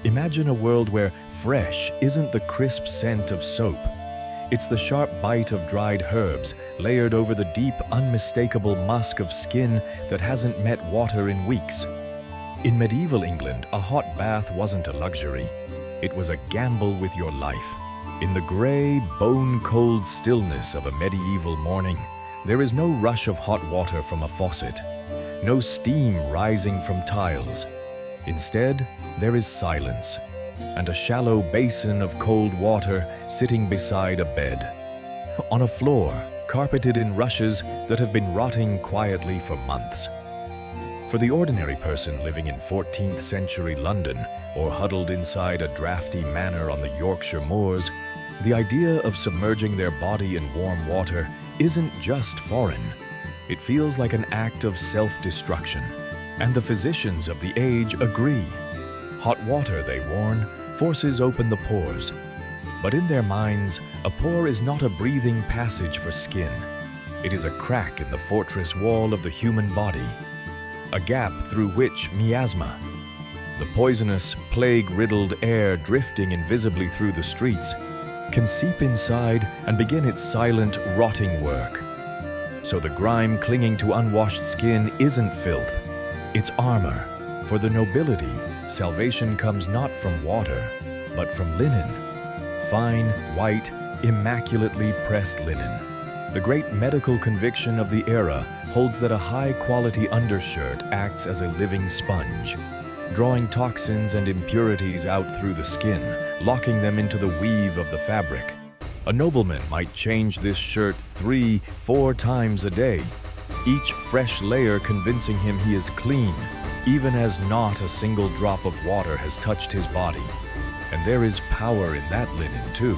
Imagine a world where fresh isn't the crisp scent of soap. It's the sharp bite of dried herbs layered over the deep, unmistakable musk of skin that hasn't met water in weeks. In medieval England, a hot bath wasn't a luxury. It was a gamble with your life. In the gray, bone-cold stillness of a medieval morning, there is no rush of hot water from a faucet, no steam rising from tiles. Instead, there is silence, and a shallow basin of cold water sitting beside a bed. On a floor, carpeted in rushes that have been rotting quietly for months. For the ordinary person living in 14th century London or huddled inside a drafty manor on the Yorkshire moors, the idea of submerging their body in warm water isn't just foreign. It feels like an act of self-destruction, and the physicians of the age agree. Hot water, they warn, forces open the pores. But in their minds, a pore is not a breathing passage for skin. It is a crack in the fortress wall of the human body, a gap through which miasma, the poisonous, plague-riddled air drifting invisibly through the streets, can seep inside and begin its silent, rotting work. So the grime clinging to unwashed skin isn't filth, it's armor. For the nobility, salvation comes not from water, but from linen. Fine, white, immaculately pressed linen. The great medical conviction of the era holds that a high-quality undershirt acts as a living sponge, drawing toxins and impurities out through the skin, locking them into the weave of the fabric. A nobleman might change this shirt 3-4 times a day, each fresh layer convincing him he is clean, even as not a single drop of water has touched his body. And there is power in that linen too.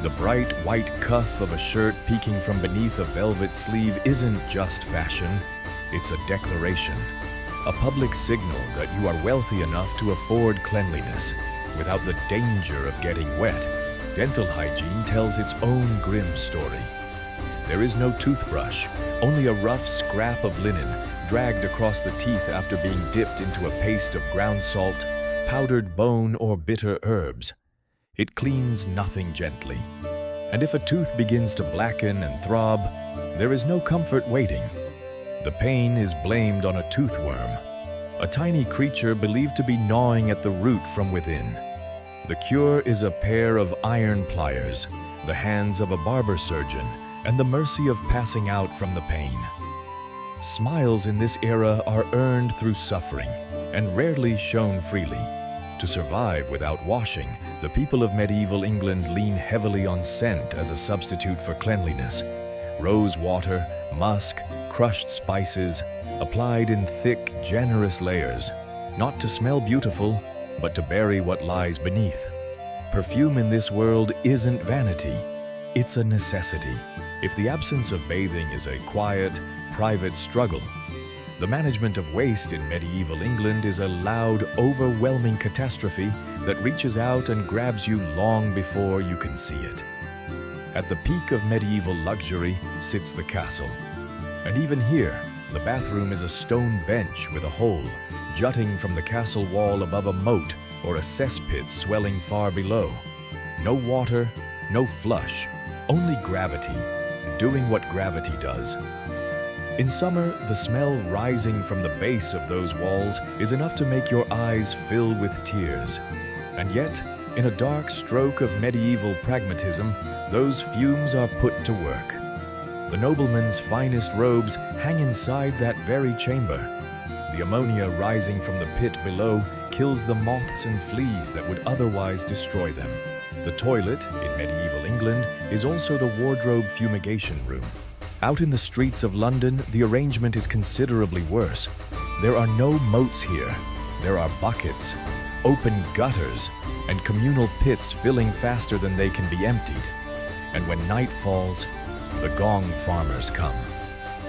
The bright white cuff of a shirt peeking from beneath a velvet sleeve isn't just fashion, it's a declaration, a public signal that you are wealthy enough to afford cleanliness without the danger of getting wet. Dental hygiene tells its own grim story. There is no toothbrush, only a rough scrap of linen dragged across the teeth after being dipped into a paste of ground salt, powdered bone, or bitter herbs. It cleans nothing gently. And if a tooth begins to blacken and throb, there is no comfort waiting. The pain is blamed on a toothworm, a tiny creature believed to be gnawing at the root from within. The cure is a pair of iron pliers, the hands of a barber surgeon, and the mercy of passing out from the pain. Smiles in this era are earned through suffering and rarely shown freely. To survive without washing, the people of medieval England lean heavily on scent as a substitute for cleanliness. Rose water, musk, crushed spices, applied in thick, generous layers, not to smell beautiful, but to bury what lies beneath. Perfume in this world isn't vanity, it's a necessity. If the absence of bathing is a quiet, private struggle, the management of waste in medieval England is a loud, overwhelming catastrophe that reaches out and grabs you long before you can see it. At the peak of medieval luxury sits the castle. And even here, the bathroom is a stone bench with a hole, jutting from the castle wall above a moat or a cesspit swelling far below. No water, no flush, only gravity, doing what gravity does. In summer, the smell rising from the base of those walls is enough to make your eyes fill with tears. And yet, in a dark stroke of medieval pragmatism, those fumes are put to work. The nobleman's finest robes hang inside that very chamber. The ammonia rising from the pit below kills the moths and fleas that would otherwise destroy them. The toilet, in medieval England, is also the wardrobe fumigation room. Out in the streets of London, the arrangement is considerably worse. There are no moats here. There are buckets, open gutters, and communal pits filling faster than they can be emptied. And when night falls, the Gong Farmers come.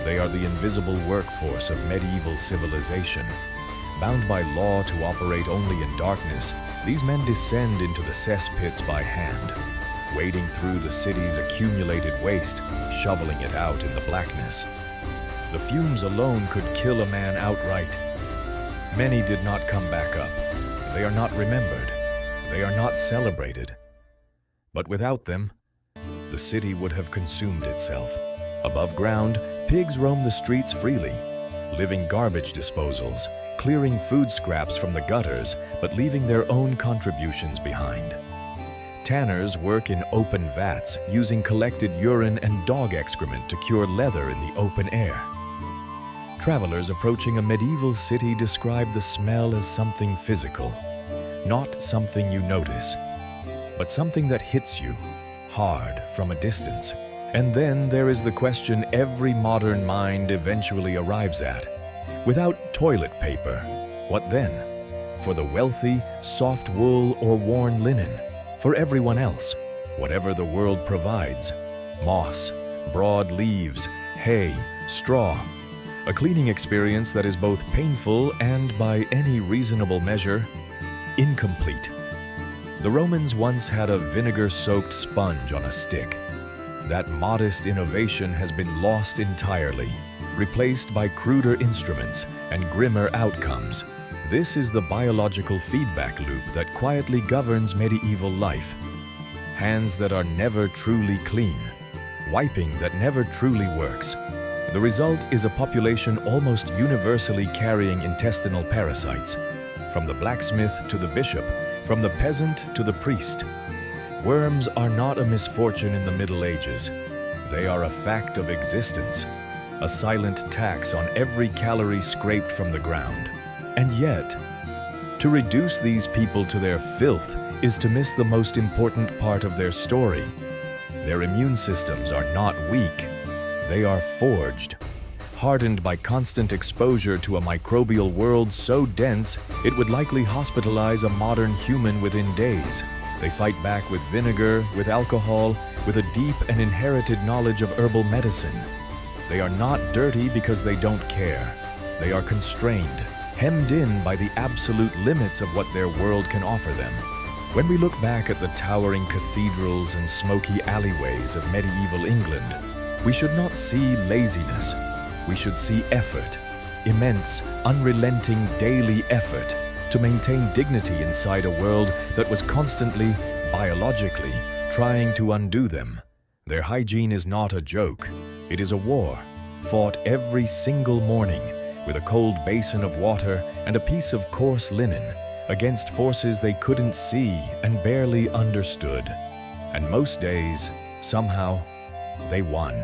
They are the invisible workforce of medieval civilization. Bound by law to operate only in darkness, these men descend into the cesspits by hand, wading through the city's accumulated waste, shoveling it out in the blackness. The fumes alone could kill a man outright. Many did not come back up. They are not remembered. They are not celebrated. But without them, the city would have consumed itself. Above ground, pigs roam the streets freely, living garbage disposals, clearing food scraps from the gutters, but leaving their own contributions behind. Tanners work in open vats, using collected urine and dog excrement to cure leather in the open air. Travelers approaching a medieval city describe the smell as something physical, not something you notice, but something that hits you hard from a distance. And then there is the question every modern mind eventually arrives at. Without toilet paper, what then? For the wealthy, soft wool or worn linen. For everyone else, whatever the world provides. Moss, broad leaves, hay, straw. A cleaning experience that is both painful and, by any reasonable measure, incomplete. The Romans once had a vinegar-soaked sponge on a stick. That modest innovation has been lost entirely, replaced by cruder instruments and grimmer outcomes. This is the biological feedback loop that quietly governs medieval life. Hands that are never truly clean, wiping that never truly works. The result is a population almost universally carrying intestinal parasites, from the blacksmith to the bishop, from the peasant to the priest. Worms are not a misfortune in the Middle Ages. They are a fact of existence, a silent tax on every calorie scraped from the ground. And yet, to reduce these people to their filth is to miss the most important part of their story. Their immune systems are not weak. They are forged, hardened by constant exposure to a microbial world so dense it would likely hospitalize a modern human within days. They fight back with vinegar, with alcohol, with a deep and inherited knowledge of herbal medicine. They are not dirty because they don't care. They are constrained, hemmed in by the absolute limits of what their world can offer them. When we look back at the towering cathedrals and smoky alleyways of medieval England, we should not see laziness. We should see effort, immense, unrelenting daily effort to maintain dignity inside a world that was constantly, biologically, trying to undo them. Their hygiene is not a joke. It is a war, fought every single morning with a cold basin of water and a piece of coarse linen against forces they couldn't see and barely understood. And most days, somehow, they won.